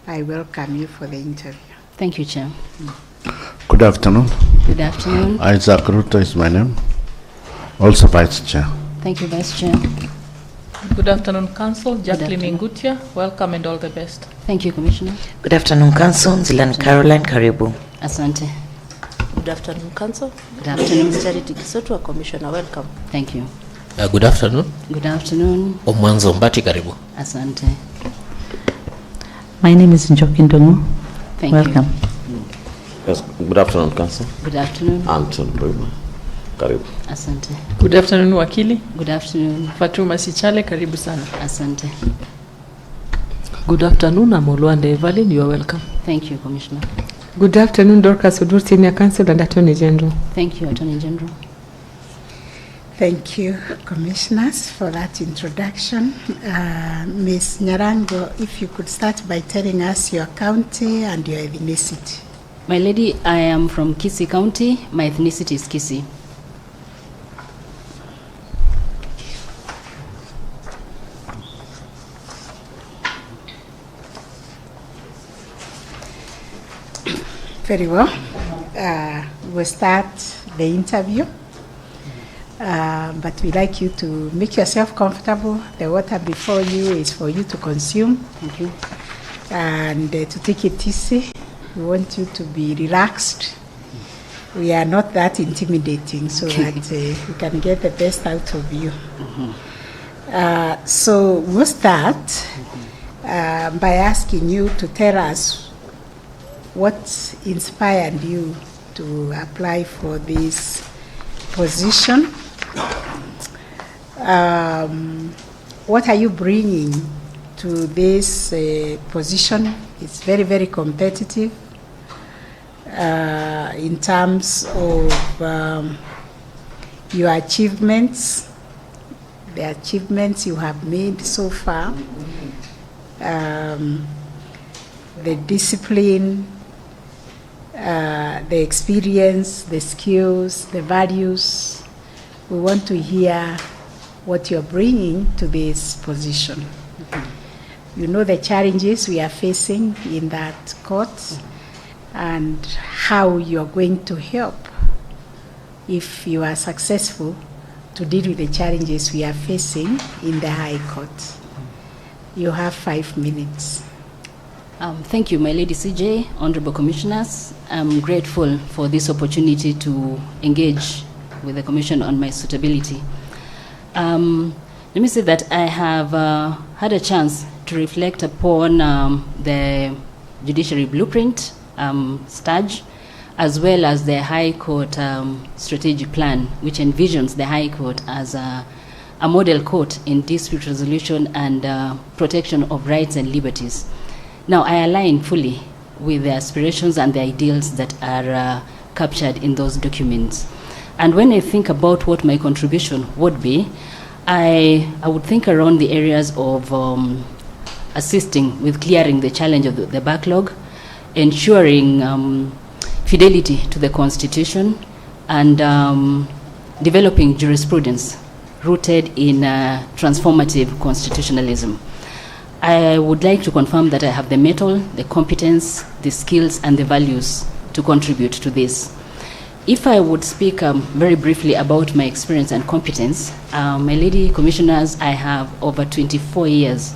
I welcome you for the interview. Thank you, Chair. Good afternoon. Good afternoon. Isaac Ruto is my name. Also Vice Chair. Thank you, Vice Chair. Good afternoon, Council. Jacqueline Ngutia, welcome and all the best. Thank you, Commissioner. Good afternoon, Council. Zilan Caroline Karibu. Asante. Good afternoon, Council. Good afternoon. Charity Kisotwa, Commissioner, welcome. Thank you. Good afternoon. Good afternoon. Omwanzo Mbati karibu. Asante. My name is Njoki Ndongo. Thank welcome. you. Yes, good afternoon, Council. Good afternoon. Anton Bruma, karibu. Asante. Good afternoon, Wakili. Good afternoon. Fatuma Sichale, karibu sana. Asante. Good afternoon, Amolwande Evelyn, you are welcome. Thank you, Commissioner. Good afternoon, Dorcas Odur, Senior Counsel and Attorney General. Thank you, Attorney General. Thank you, Commissioners, for that introduction. Ms. Nyarango, if you could start by telling us your county and your ethnicity. My lady, I am from Kisii County. My ethnicity is Kisii. Very well. We'll start the interview. But we'd like you to make yourself comfortable. The water before you is for you to consume. Thank you. And to take it easy. We want you to be relaxed. We are not that intimidating, so that we can get the best out of you. So we'll start by asking you to tell us what inspired you to apply for this position. What are you bringing to this position? It's very, very competitive in terms of your achievements, the achievements you have made so far, the discipline, the experience, the skills, the values. We want to hear what you're bringing to this position. You know the challenges we are facing in that court and how you're going to help, if you are successful, to deal with the challenges we are facing in the High Court. You have 5 minutes. Thank you, my lady CJ, Honorable Commissioners. I'm grateful for this opportunity to engage with the Commission on my suitability. Let me say that I have had a chance to reflect upon the judiciary blueprint stage, as well as the High Court strategic plan, which envisions the High Court as a model court in dispute resolution and protection of rights and liberties. Now, I align fully with the aspirations and the ideals that are captured in those documents. And when I think about what my contribution would be, I would think around the areas of assisting with clearing the challenge of the backlog, ensuring fidelity to the Constitution, and developing jurisprudence rooted in transformative constitutionalism. I would like to confirm that I have the mettle, the competence, the skills, and the values to contribute to this. If I would speak very briefly about my experience and competence, my lady commissioners, I have over 24 years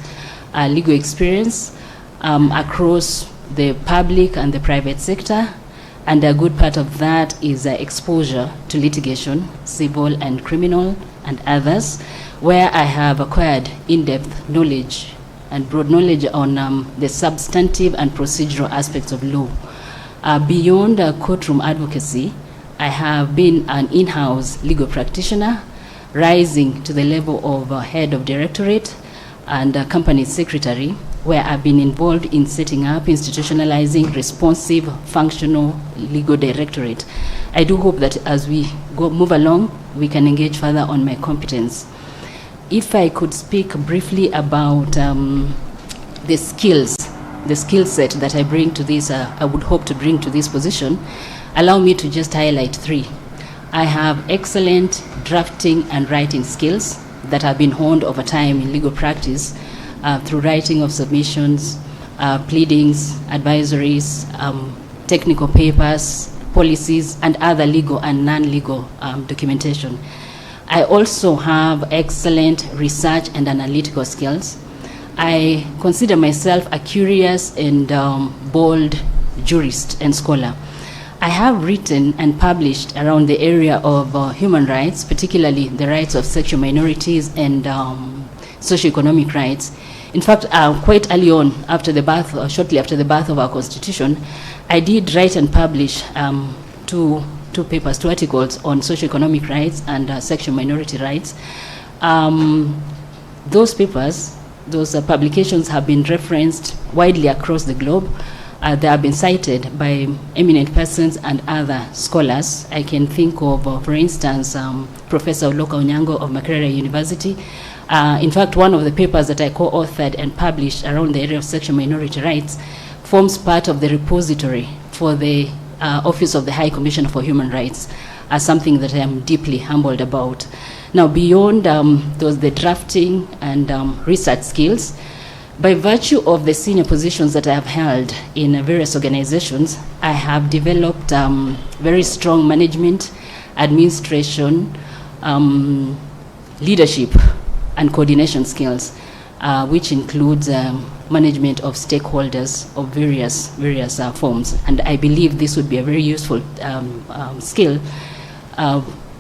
legal experience across the public and the private sector, and a good part of that is exposure to litigation, civil and criminal and others, where I have acquired in-depth knowledge and broad knowledge on the substantive and procedural aspects of law. Beyond courtroom advocacy, I have been an in-house legal practitioner, rising to the level of head of directorate and company secretary, where I've been involved in setting up, institutionalizing responsive, functional legal directorate. I do hope that as we move along, we can engage further on my competence. If I could speak briefly about the skill set that I bring to this, I would hope to bring to this position, allow me to just highlight 3. I have excellent drafting and writing skills that have been honed over time in legal practice through writing of submissions, pleadings, advisories, technical papers, policies, and other legal and non-legal documentation. I also have excellent research and analytical skills. I consider myself a curious and bold jurist and scholar. I have written and published around the area of human rights, particularly the rights of sexual minorities and socioeconomic rights. In fact, quite early on, after the birth, or shortly after the birth of our Constitution, I did write and publish two papers, 2 articles on socioeconomic rights and sexual minority rights. Those papers, those publications have been referenced widely across the globe. They have been cited by eminent persons and other scholars. I can think of, for instance, Professor Kwamboka Nyarango of Makerere University. In fact, one of the papers that I co-authored and published around the area of sexual minority rights forms part of the repository for the Office of the High Commissioner for Human Rights, as something that I am deeply humbled about. Now, beyond the drafting and research skills, by virtue of the senior positions that I have held in various organizations, I have developed very strong management, administration, leadership, and coordination skills, which includes management of stakeholders of various forms. And I believe this would be a very useful skill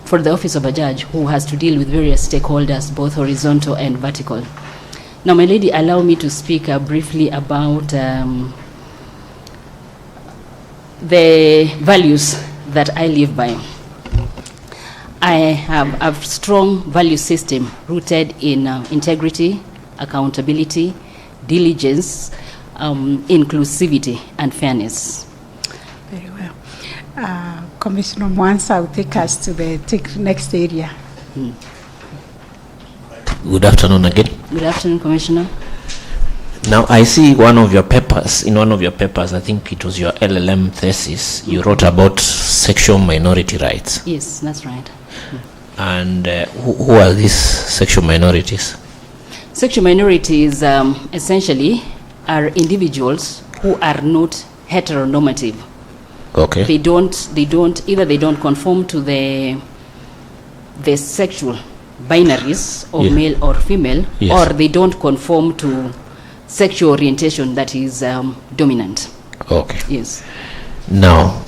for the office of a judge who has to deal with various stakeholders, both horizontal and vertical. Now, my lady, allow me to speak briefly about the values that I live by. I have a strong value system rooted in integrity, accountability, diligence, inclusivity, and fairness. Very well. Commissioner Mwansa will take us to the next area. Good afternoon again. Good afternoon, Commissioner. Now, I see in one of your papers, I think it was your LLM thesis, you wrote about sexual minority rights. Yes, that's right. And who are these sexual minorities? Sexual minorities essentially are individuals who are not heteronormative. Okay. They don't conform to the sexual binaries of male or female, Yes. or they don't conform to sexual orientation that is dominant. Okay. Yes. Now,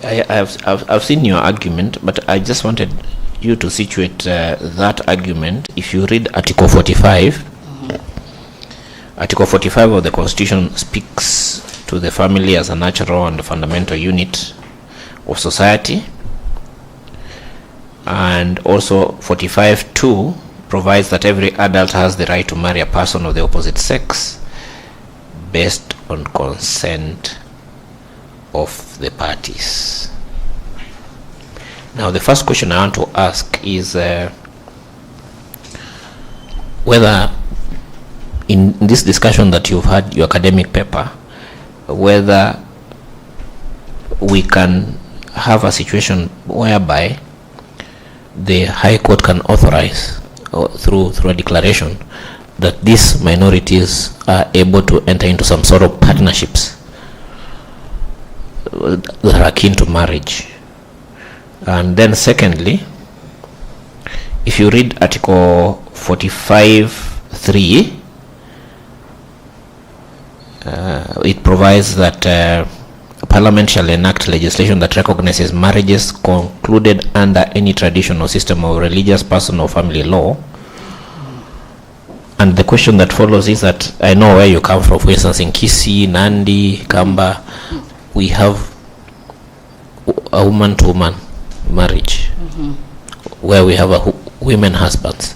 I've seen your argument, but I just wanted you to situate that argument. If you read Article 45, Article 45 of the Constitution speaks to the family as a natural and fundamental unit of society, and also 45(2) provides that every adult has the right to marry a person of the opposite sex based on consent of the parties. Now, the first question I want to ask is whether in this discussion that you've had, your academic paper, whether we can have a situation whereby the High Court can authorize through a declaration that these minorities are able to enter into some sort of partnerships that are akin to marriage. And then secondly, if you read Article 45(3), it provides that Parliament shall enact legislation that recognizes marriages concluded under any tradition or system of religious, person, or family law. And the question that follows is that I know where you come from. For instance, in Kisii, Nandi, Kamba, we have a woman-to-woman marriage, where we have women husbands.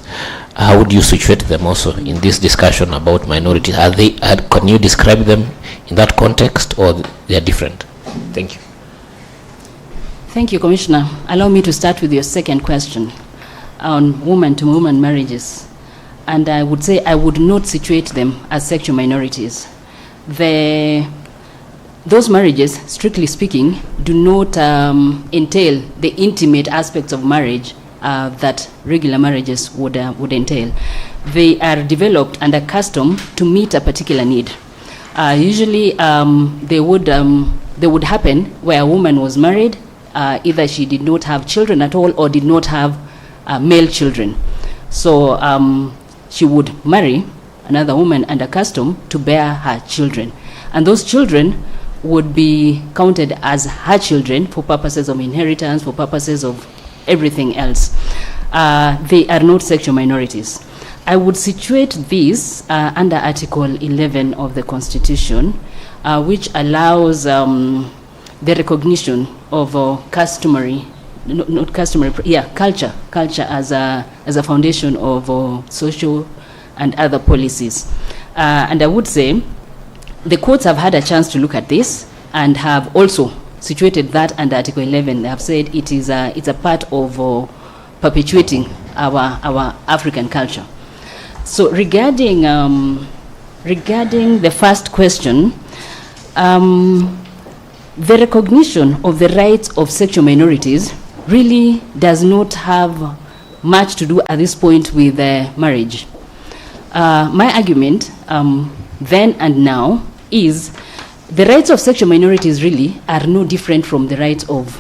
How would you situate them also in this discussion about minorities? Can you describe them in that context, or they are different? Thank you. Thank you, Commissioner. Allow me to start with your second question on woman-to-woman marriages. And I would say I would not situate them as sexual minorities. Those marriages, strictly speaking, do not entail the intimate aspects of marriage that regular marriages would entail. they are developed and accustomed to meet a particular need. Usually, they would happen where a woman was married, either she did not have children at all or did not have male children. So she would marry another woman and accustomed to bear her children. And those children would be counted as her children for purposes of inheritance, for purposes of everything else. They are not sexual minorities. I would situate this under Article 11 of the Constitution, which allows the recognition of culture as a foundation of social and other policies. And I would say the courts have had a chance to look at this and have also situated that under Article 11. They have said it's a part of perpetuating our African culture. So regarding the first question, the recognition of the rights of sexual minorities really does not have much to do at this point with marriage. My argument then and now is the rights of sexual minorities really are no different from the rights of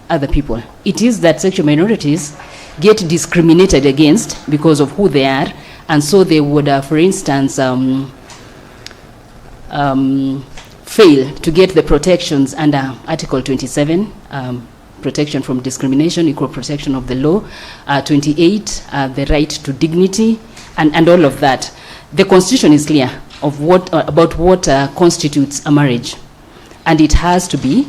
other people. It is that sexual minorities get discriminated against because of who they are, and so they would, for instance, fail to get the protections under Article 27, protection from discrimination, equal protection of the law, 28, the right to dignity, and all of that. The Constitution is clear of about what constitutes a marriage, and it has to be,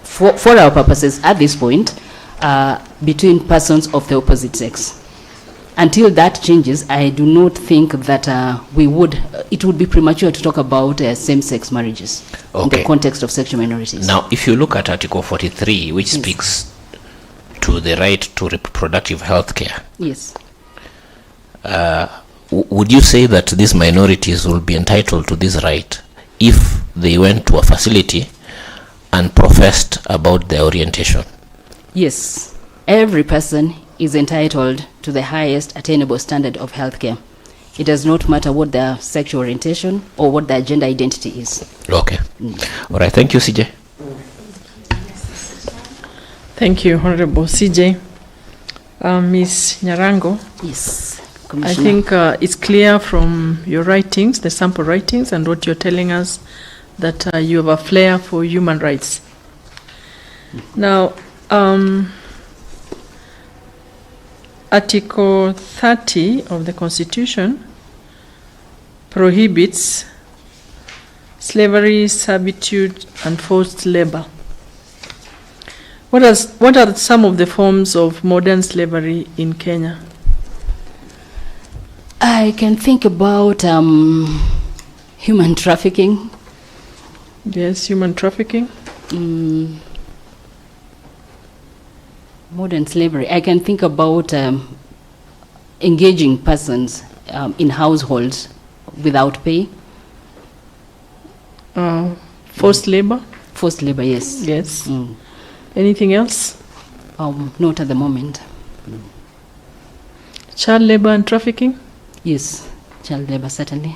for our purposes at this point, between persons of the opposite sex. Until that changes, I do not think that it would be premature to talk about same-sex marriages in the context of sexual minorities. Now, if you look at Article 43, which speaks to the right to reproductive health care, yes, would you say that these minorities will be entitled to this right if they went to a facility and professed about their orientation? Yes, every person is entitled to the highest attainable standard of healthcare. It does not matter what their sexual orientation or what their gender identity is. Okay. All right. Thank you, CJ. Thank you, Honorable CJ. Ms. Nyarango. Yes, I Commissioner. think it's clear from your writings, the sample writings, and what you're telling us that you have a flair for human rights. Now, Article 30 of the Constitution prohibits slavery, servitude, and forced labor. What are some of the forms of modern slavery in Kenya? I can think about human trafficking. Yes, human trafficking. Modern slavery. I can think about engaging persons in households without pay. Forced labor? Forced labor, yes. Yes. Anything else? Not at the moment. Child labor and trafficking? Yes, child labor, certainly.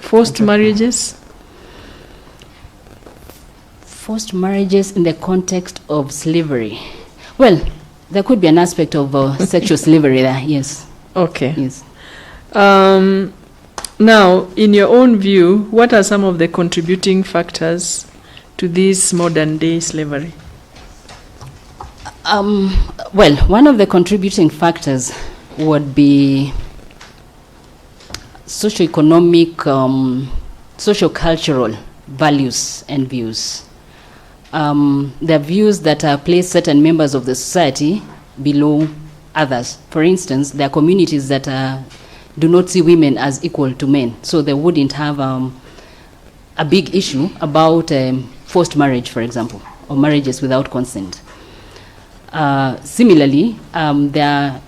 Forced marriages? Forced marriages in the context of slavery. Well, there could be an aspect of sexual slavery there, yes. Okay. Yes. Now, in your own view, what are some of the contributing factors to this modern day slavery? Well, one of the contributing factors would be socio-economic, socio-cultural values and views. There are views that place certain members of the society below others. For instance, there are communities that do not see women as equal to men, so they wouldn't have a big issue about forced marriage, for example, or marriages without consent. Similarly, there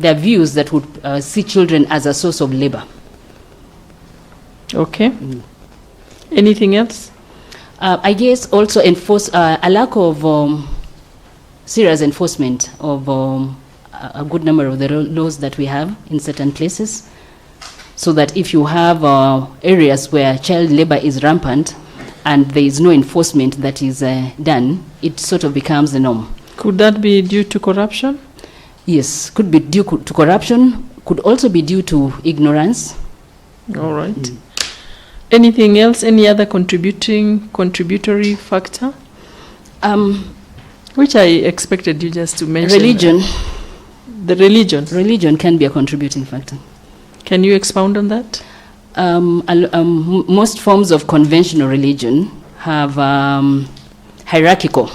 are views that would see children as a source of labor. Okay. Anything else? I guess also a lack of serious enforcement of a good number of the laws that we have in certain places, so that if you have areas where child labor is rampant and there is no enforcement that is done, it sort of becomes the norm. Could that be due to corruption? Yes, could be due to corruption, could also be due to ignorance. All right. Anything else? Any other contributory factor? Which I expected you just to mention. Religion. The religion. Religion can be a contributing factor. Can you expound on that? Most forms of conventional religion have hierarchical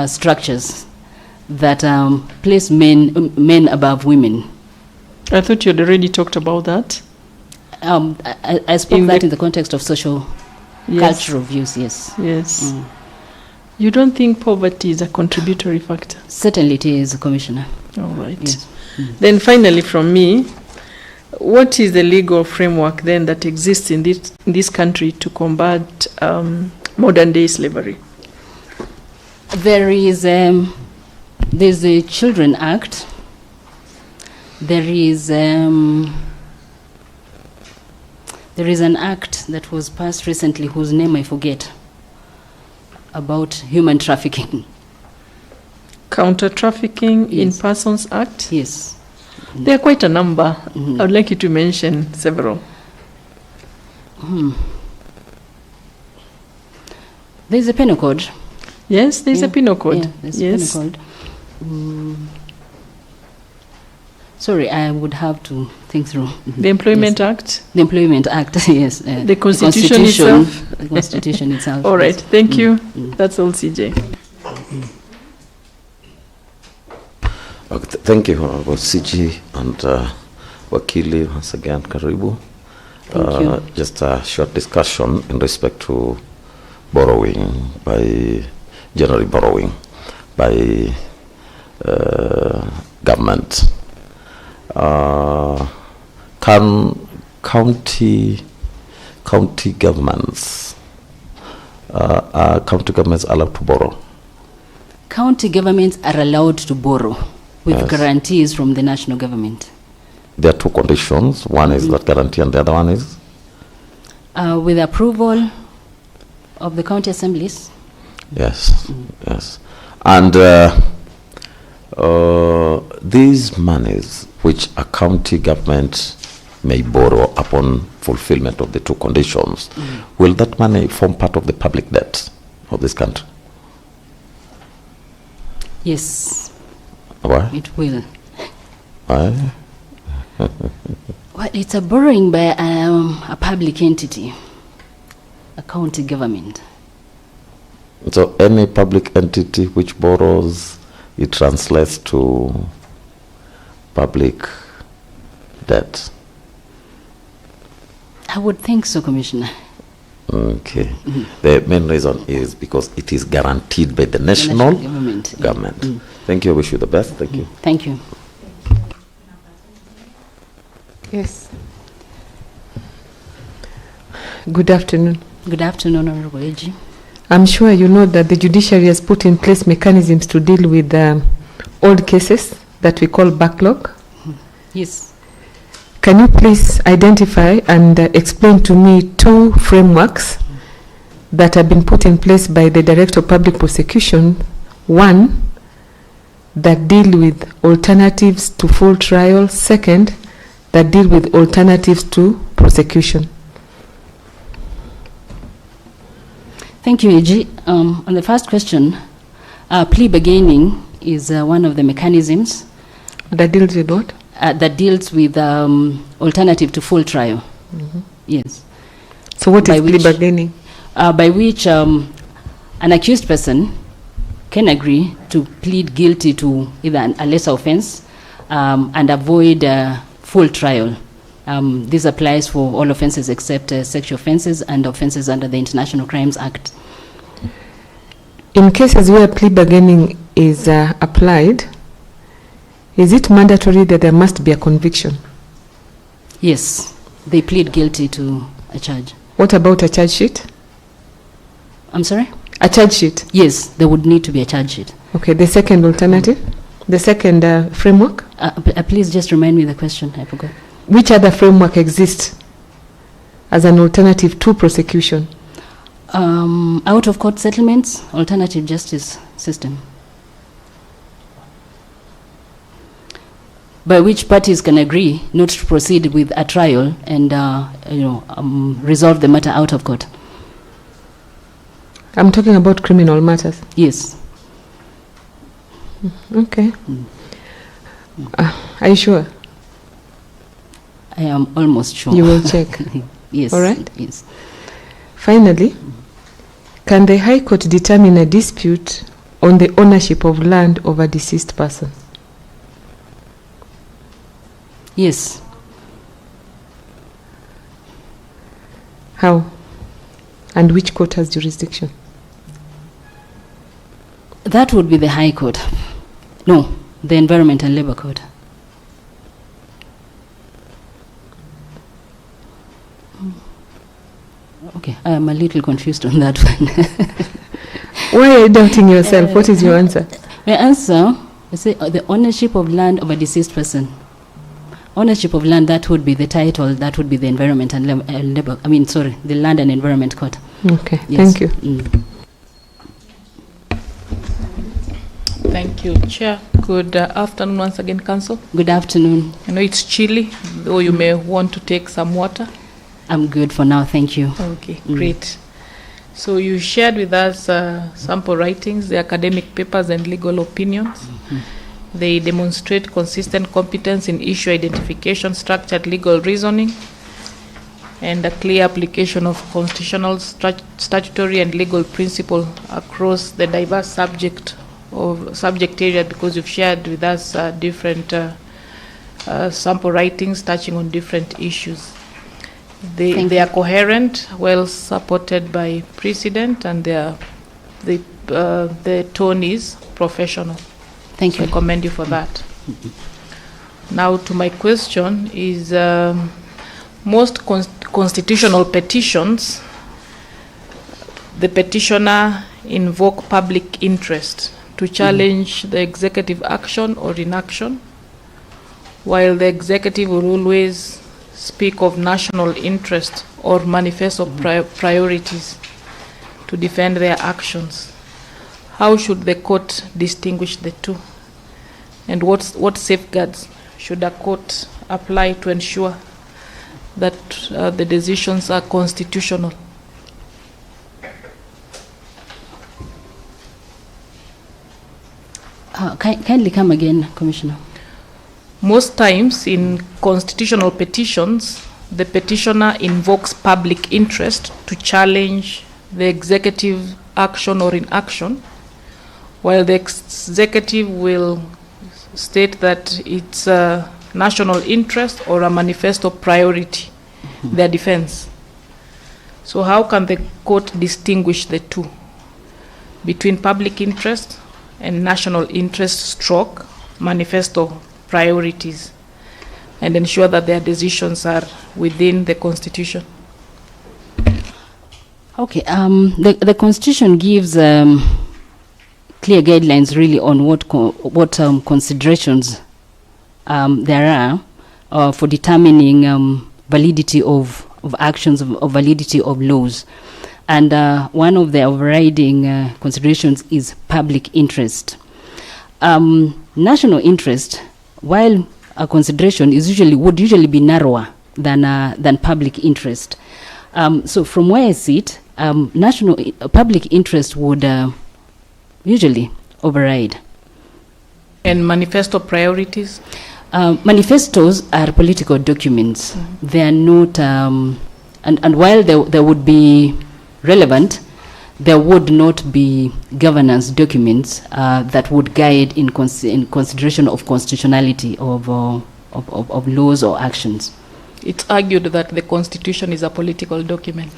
structures that place men above women. I thought you had already talked about that. I spoke in the context of social cultural views, yes. Yes. You don't think poverty is a contributory factor? Certainly it is, Commissioner. All right. Yes. Then finally from me, what is the legal framework then that exists in this country to combat modern day slavery? There's the Children Act. There is an act that was passed recently whose name I forget, about human trafficking. Counter-trafficking in Persons Act? Yes. There are quite a number. I would like you to mention several. There's a penal code. Yes, there's a penal code. Yeah, there's a penal code. Sorry, I would have to think through. The Employment Act? The Employment Act, yes. The Constitution itself? The Constitution itself. All right, thank you. That's all, CJ. Okay, thank you, Honorable CG and Wakili, once again, Karibu. Thank you. Just a short discussion in respect to borrowing generally borrowing by government. Can county governments allowed to borrow? County governments are allowed to borrow with guarantees from the national government. There are two conditions. One is that guarantee and the other one is? With approval of the county assemblies. Yes, yes. And these monies which a county government may borrow upon fulfillment of the two conditions, will that money form part of the public debt of this country? Yes. Why? It will. Why? Well, it's a borrowing by a public entity, a county government. So any public entity which borrows, it translates to public debt. I would think so, Commissioner. Okay. The main reason is because it is guaranteed by the national government. Thank you. I wish you the best. Thank you. Thank you. Yes. Good afternoon. Good afternoon, Honorable AG. I'm sure you know that the judiciary has put in place mechanisms to deal with old cases that we call backlog. Yes. Can you please identify and explain to me two frameworks that have been put in place by the Director of Public Prosecution? One, that deal with alternatives to full trial. Second, that deal with alternatives to prosecution. Thank you, AG. On the first question, plea bargaining is one of the mechanisms. That deals with what? That deals with alternative to full trial. Yes. So what is plea bargaining? By which an accused person can agree to plead guilty to either a lesser offense and avoid full trial. This applies for all offenses except sexual offenses and offenses under the International Crimes Act. In cases where plea bargaining is applied, is it mandatory that there must be a conviction? Yes, they plead guilty to a charge. What about a charge sheet? I'm sorry? A charge sheet? Yes, there would need to be a charge sheet. Okay, the second alternative? The second framework? Please just remind me the question. I forgot. Which other framework exists as an alternative to prosecution? Out of court settlements, alternative justice system, by which parties can agree not to proceed with a trial and resolve the matter out of court. I'm talking about criminal matters. Yes. Okay. Are you sure? I am almost sure. You will check. Yes. All right. Yes. Finally, can the High Court determine a dispute on the ownership of land of a deceased person? Yes. How? And which court has jurisdiction? That would be the High Court. No, the Environment and Labour Court. Okay, I am a little confused on that one. Why are you doubting yourself? What is your answer? My answer is the ownership of land of a deceased person. Ownership of land, that would be the title, that would be the Environment and Labour, the Land and Environment Court. Okay, Yes. thank you. Thank you, Chair. Good afternoon once again, Council. Good afternoon. I know it's chilly, though you may want to take some water. I'm good for now, thank you. Okay, great. So you shared with us sample writings, the academic papers and legal opinions. They demonstrate consistent competence in issue identification, structured legal reasoning, and a clear application of constitutional, statutory and legal principle across the diverse subject area, because you've shared with us different sample writings touching on different issues. They are coherent, well supported by precedent, and the tone is professional. Thank you. I commend you for that. Now to my question is, most constitutional petitions, the petitioner invoke public interest to challenge the executive action or inaction, while the executive will always speak of national interest or manifesto priorities to defend their actions. How should the court distinguish the two? And what safeguards should a court apply to ensure that the decisions are constitutional? Kindly come again, Commissioner. Most times in constitutional petitions, the petitioner invokes public interest to challenge the executive action or inaction, while the executive will state that it's a national interest or a manifesto priority, their defense. So how can the court distinguish the two between public interest and national interest stroke manifesto priorities, and ensure that their decisions are within the Constitution? Okay, the Constitution gives clear guidelines really on what considerations there are for determining validity of actions, of validity of laws. And one of the overriding considerations is public interest. National interest, while a consideration would usually be narrower than public interest. So from where I sit, public interest would usually override. And manifesto priorities? Manifestos are political documents. They are not, and while they would be relevant, there would not be governance documents that would guide in consideration of constitutionality of laws or actions. It's argued that the Constitution is a political document.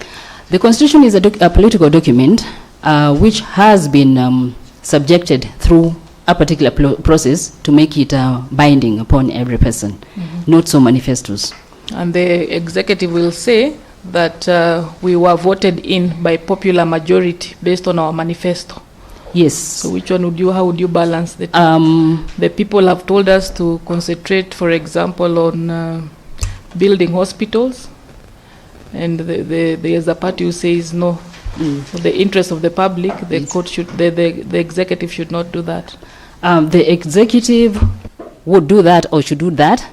The Constitution is a political document which has been subjected through a particular process to make it binding upon every person, not so manifestos. And the executive will say that we were voted in by popular majority based on our manifesto. Yes. So which one would you, how would you balance the two? The people have told us to concentrate, for example, on building hospitals, and there's a party who says no. For the interest of the public, the court should, the executive should not do that. The executive would do that or should do that,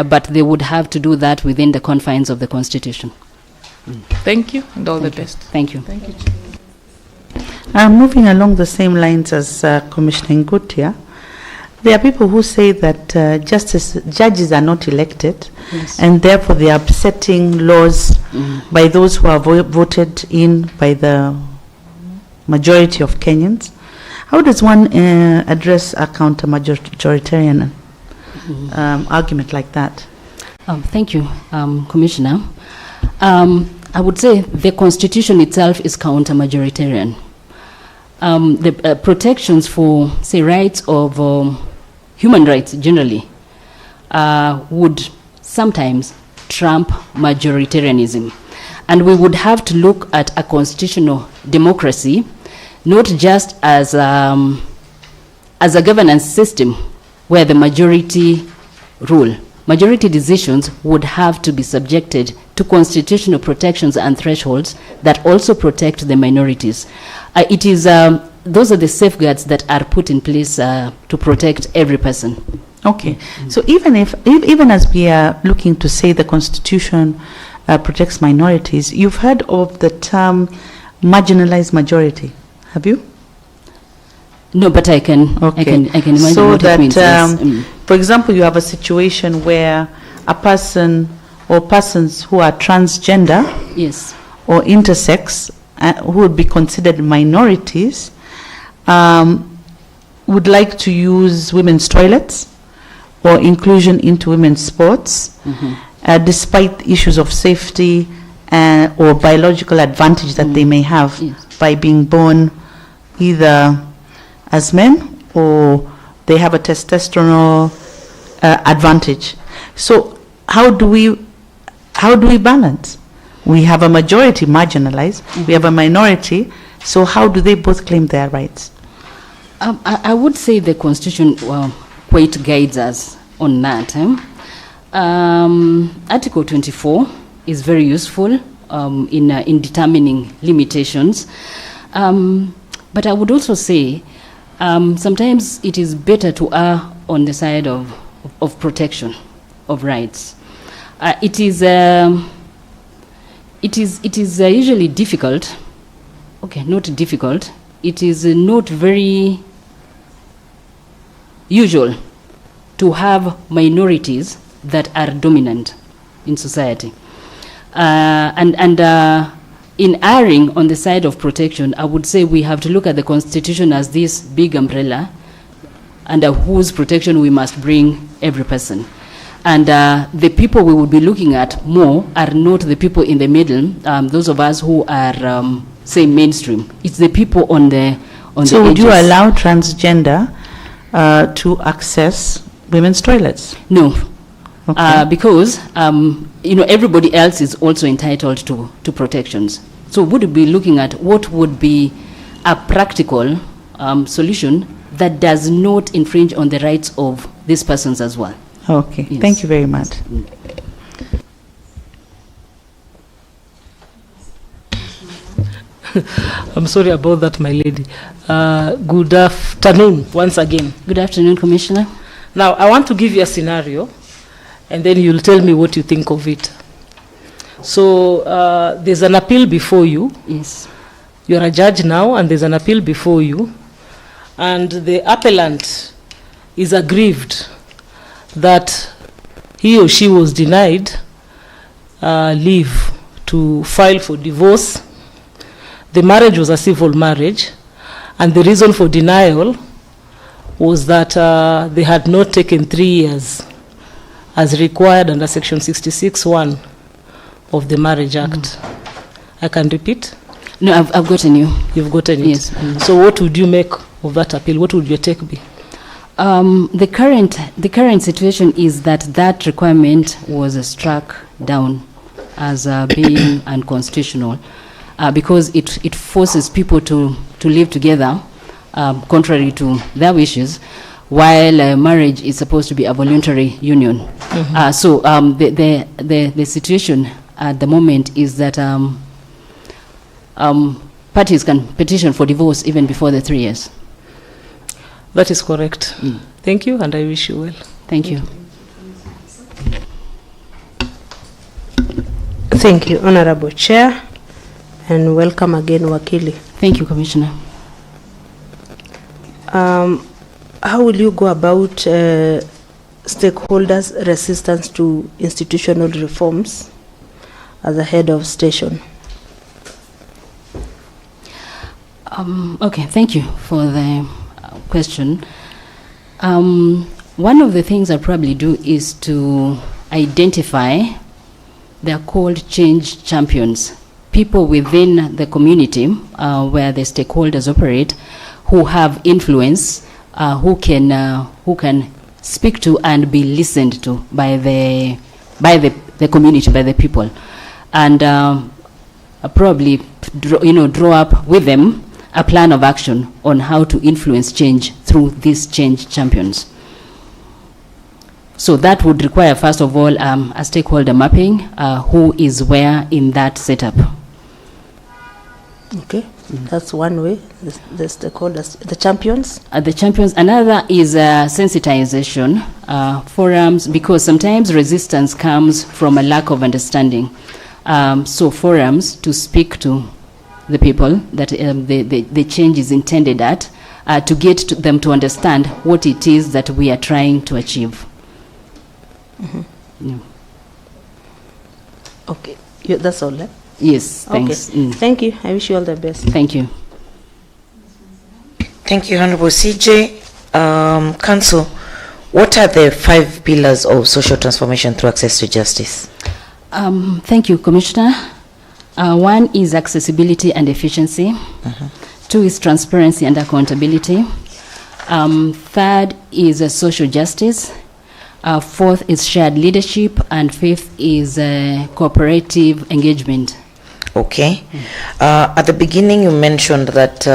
but they would have to do that within the confines of the Constitution. Thank you, and all the best. Thank you. Thank you. Moving along the same lines as Commissioner Ngutia, there are people who say that judges are not elected, Yes. and therefore they are upsetting laws by those who are voted in by the majority of Kenyans. How does one address a counter-majoritarian argument like that? Thank you, Commissioner. I would say the Constitution itself is counter-majoritarian. The protections for, say, rights of human rights generally would sometimes trump majoritarianism. And we would have to look at a constitutional democracy not just as a governance system where the majority rule. Majority decisions would have to be subjected to constitutional protections and thresholds that also protect the minorities. Those are the safeguards that are put in place to protect every person. Okay, so even as we are looking to say the Constitution protects minorities, you've heard of the term marginalized majority, have you? No, but I can imagine so what that, it means. Yes. For example, you have a situation where a person or persons who are transgender Yes. or intersex, who would be considered minorities, would like to use women's toilets or inclusion into women's sports, despite issues of safety or biological advantage that they may have by being born either as men or they have a testosterone advantage. So how do we balance? We have a majority marginalized, we have a minority, so how do they both claim their rights? I would say the Constitution quite guides us on that. Article 24 is very useful in determining limitations. But I would also say sometimes it is better to err on the side of protection of rights. It is usually difficult. Okay, not difficult. It is not very usual to have minorities that are dominant in society. And in erring on the side of protection, I would say we have to look at the Constitution as this big umbrella under whose protection we must bring every person. And the people we would be looking at more are not the people in the middle, those of us who are, say, mainstream. It's the people on the So would edges. you allow transgender to access women's toilets? No. Okay. Because everybody else is also entitled to protections. So would be looking at what would be a practical solution that does not infringe on the rights of these persons as well. Okay, Yes. thank you very much. I'm sorry about that, my lady. Good afternoon once again. Good afternoon, Commissioner. Now, I want to give you a scenario, and then you'll tell me what you think of it. So, there's an appeal before you. Yes. You're a judge now, and there's an appeal before you. And the appellant is aggrieved that he or she was denied leave to file for divorce. The marriage was a civil marriage, and the reason for denial was that they had not taken 3 years as required under Section 66(1) of the Marriage Act. I can repeat? No, I've gotten you. You've gotten it? Yes. So what would you make of that appeal? What would your take be? The current situation is that requirement was struck down as being unconstitutional because it forces people to live together contrary to their wishes, while marriage is supposed to be a voluntary union. So the situation at the moment is that parties can petition for divorce even before the 3 years. That is correct. Thank you, and I wish you well. Thank you. Thank you, Honorable Chair, and welcome again, Wakili. Thank you, Commissioner. How will you go about stakeholders' resistance to institutional reforms as a head of station? Okay, thank you for the question. One of the things I probably do is to identify, they're called change champions, people within the community where the stakeholders operate, who have influence, who can speak to and be listened to by the community, by the people, and probably draw up with them a plan of action on how to influence change through these change champions. So that would require, first of all, a stakeholder mapping, who is where in that setup. Okay, that's one way, the stakeholders, the champions. The champions. Another is sensitization forums, because sometimes resistance comes from a lack of understanding. So forums to speak to the people that the change is intended at, to get them to understand what it is that we are trying to achieve. Yeah. Okay, that's all, eh? Yes, thanks. Okay. Thank you. I wish you all the best. Thank you. Thank you, Honorable CJ. Council, what are the 5 pillars of social transformation through access to justice? Thank you, Commissioner. 1 is accessibility and efficiency. 2 is transparency and accountability. 3rd is social justice. 4th is shared leadership, and 5th is cooperative engagement. Okay. At the beginning, you mentioned that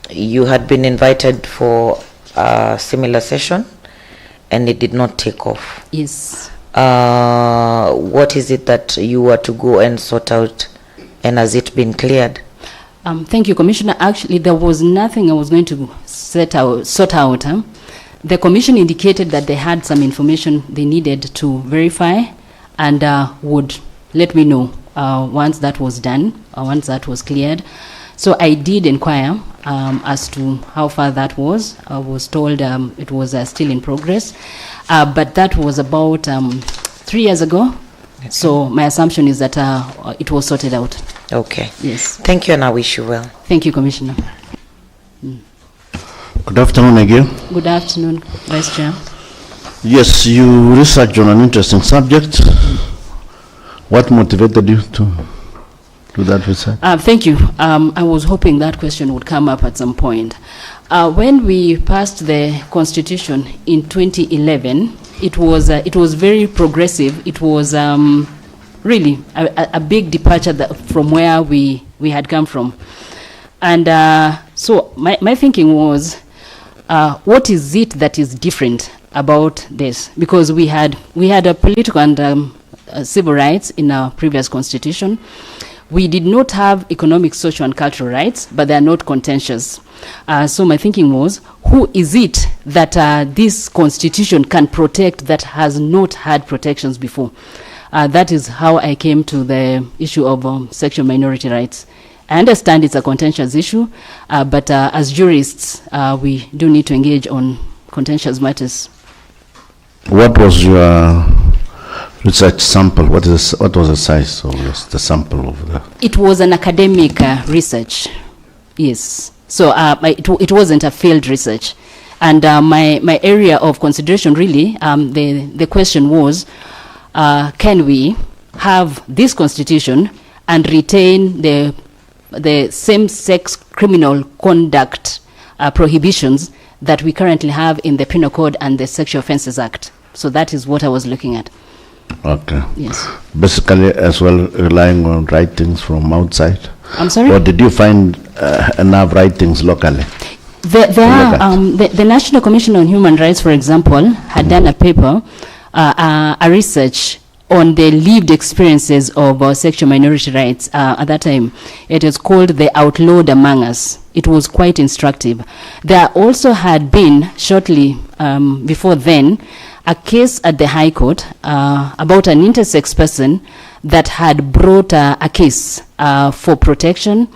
you had been invited for a similar session, and it did not take off. Yes. What is it that you were to go and sort out, and has it been cleared? Thank you, Commissioner. Actually, there was nothing I was going to sort out. The Commission indicated that they had some information they needed to verify, and would let me know once that was done, once that was cleared. So I did inquire as to how far that was. I was told it was still in progress, but that was about 3 years ago. Okay. So my assumption is that it was sorted out. Okay. Yes. Thank you, and I wish you well. Thank you, Commissioner. Good afternoon again. Good afternoon, Vice Chair. Yes, you researched on an interesting subject. What motivated you to do that research? Thank you. I was hoping that question would come up at some point. When we passed the Constitution in 2011, it was very progressive. It was really a big departure from where we had come from. And so my thinking was, what is it that is different about this? Because we had a political and civil rights in our previous constitution. We did not have economic, social, and cultural rights, but they are not contentious. So my thinking was, who is it that this constitution can protect that has not had protections before? That is how I came to the issue of sexual minority rights. I understand it's a contentious issue, but as jurists, we do need to engage on contentious matters. What was your research sample? What was the size of the sample of the? It was an academic research, yes. So it wasn't a field research. And my area of consideration really, the question was, can we have this constitution and retain the same-sex criminal conduct prohibitions that we currently have in the Penal Code and the Sexual Offences Act. So that is what I was looking at. Okay. Yes. Basically, as well, relying on writings from outside. I'm sorry? Or did you find enough writings locally? The National Commission on Human Rights, for example, had done a paper, a research on the lived experiences of sexual minority rights at that time. It is called The Outlawed Among Us. It was quite instructive. There also had been, shortly before then, a case at the High Court about an intersex person that had brought a case for protection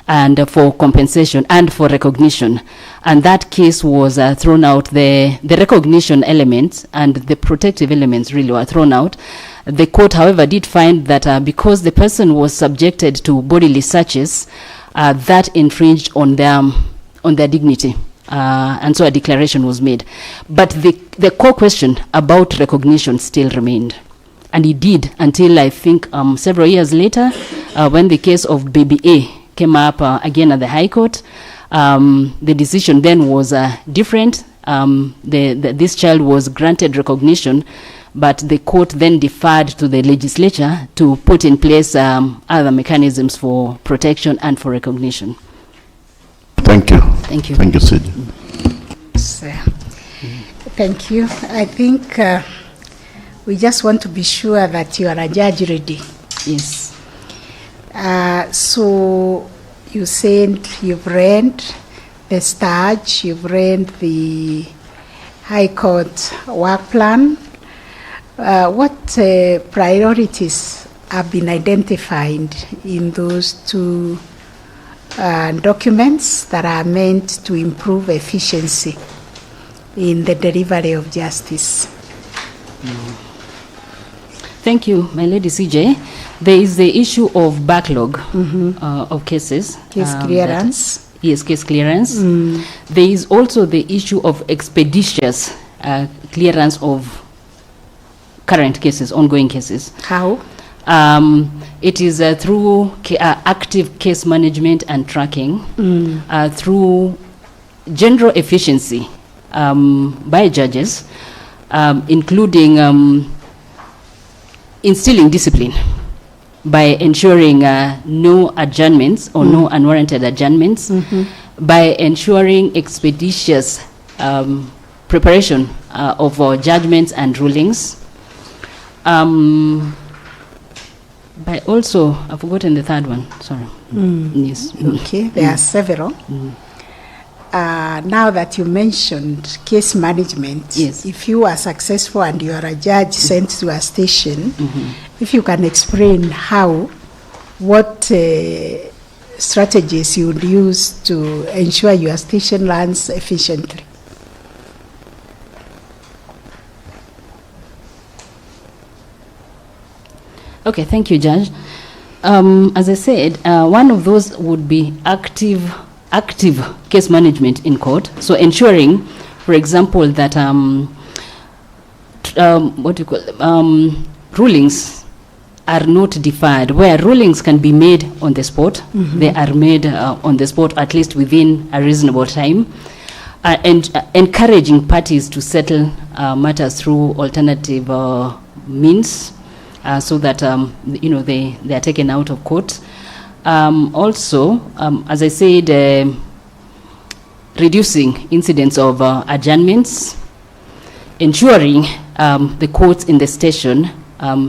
and for compensation and for recognition. And that case was thrown out. The recognition elements and the protective elements really were thrown out. The court, however, did find that because the person was subjected to bodily searches, that infringed on their dignity. And so a declaration was made. But the core question about recognition still remained. And it did until, I think, several years later, when the case of Baby A came up again at the High Court. The decision then was different. This child was granted recognition, but the court then deferred to the legislature to put in place other mechanisms for protection and for recognition. Thank you. Thank you. Thank you, Sid. Thank you. I think we just want to be sure that you are a judge ready. Yes. So you said you've read the STARG, you've read the High Court work plan. What priorities have been identified in those two documents that are meant to improve efficiency in the delivery of justice? Thank you, my lady CJ. There is the issue of backlog of cases. Case clearance. Yes, case clearance. There is also the issue of expeditious clearance of current cases, ongoing cases. How? It is through active case management and tracking, through general efficiency by judges, including instilling discipline by ensuring no adjournments or no unwarranted adjournments, by ensuring expeditious preparation of judgments and rulings. By also, I've forgotten the third one, sorry. Yes. Okay, there are several. Now that you mentioned case management, yes. If you are successful and you are a judge sent to a station, if you can explain what strategies you would use to ensure your station runs efficiently. Okay, thank you, Judge. As I said, one of those would be active case management in court. So ensuring, for example, that rulings are not deferred. Where rulings can be made on the spot, they are made on the spot, at least within a reasonable time, and encouraging parties to settle matters through alternative means, so that they are taken out of court. Also, as I said, reducing incidents of adjournments, ensuring the courts in the station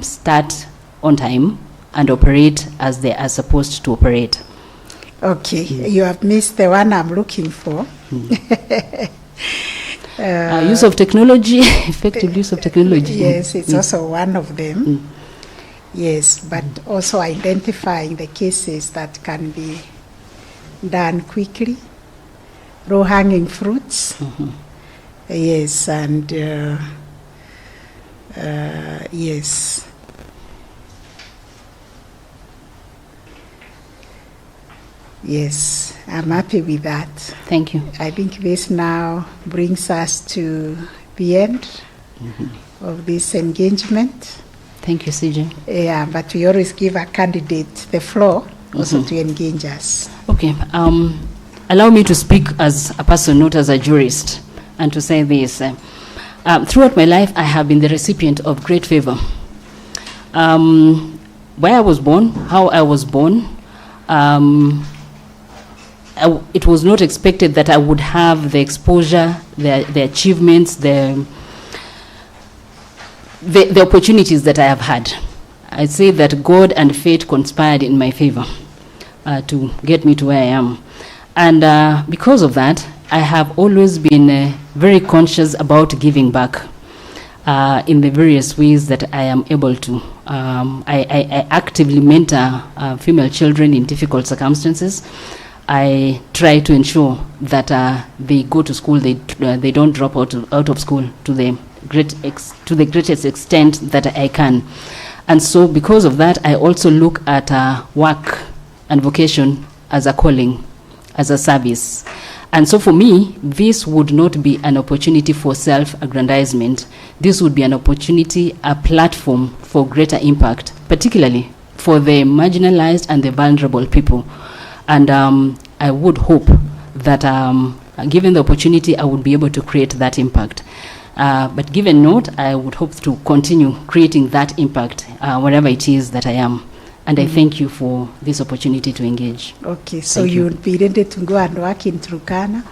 start on time and operate as they are supposed to operate. Okay, you have missed the one I'm looking for. Use of technology, effective use of technology. Yes, it's also one of them. Yes, but also identifying the cases that can be done quickly, low-hanging fruits. Yes, and yes. Yes, I'm happy with that. Thank you. I think this now brings us to the end of this engagement. Thank you, CJ. Yeah, but we always give a candidate the floor also to engage us. Okay. Allow me to speak as a person, not as a jurist, and to say this. Throughout my life, I have been the recipient of great favor. Where I was born, how I was born, it was not expected that I would have the exposure, the achievements, the opportunities that I have had. I say that God and fate conspired in my favor to get me to where I am. And because of that, I have always been very conscious about giving back in the various ways that I am able to. I actively mentor female children in difficult circumstances. I try to ensure that they go to school, they don't drop out of school to the greatest extent that I can. And so because of that, I also look at work and vocation as a calling, as a service. And so for me, this would not be an opportunity for self-aggrandizement. This would be an opportunity, a platform for greater impact, particularly for the marginalized and the vulnerable people. And I would hope that given the opportunity, I would be able to create that impact. But given not, I would hope to continue creating that impact wherever it is that I am. And I thank you for this opportunity to engage. Okay, so you would be ready to go and work in Turkana?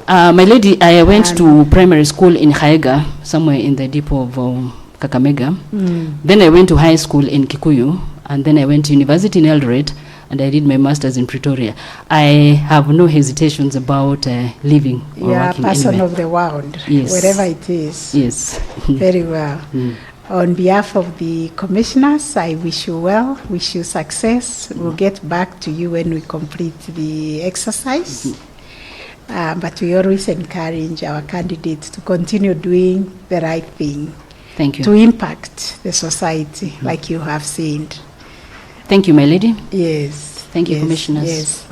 My lady, I went to primary school in Haega, somewhere in the depot of Kakamega. Then I went to high school in Kikuyu, and then I went to university in Eldoret, and I did my master's in Pretoria. I have no hesitations about living or working a person anywhere. of the world, Yes. wherever it is. Yes. Very well. On behalf of the commissioners, I wish you well, wish you success. We'll get back to you when we complete the exercise. But we always encourage our candidates to continue doing the right thing. Thank you. To impact the society, like you have said. Thank you, my lady. Yes. Thank you, yes, commissioners. Yes.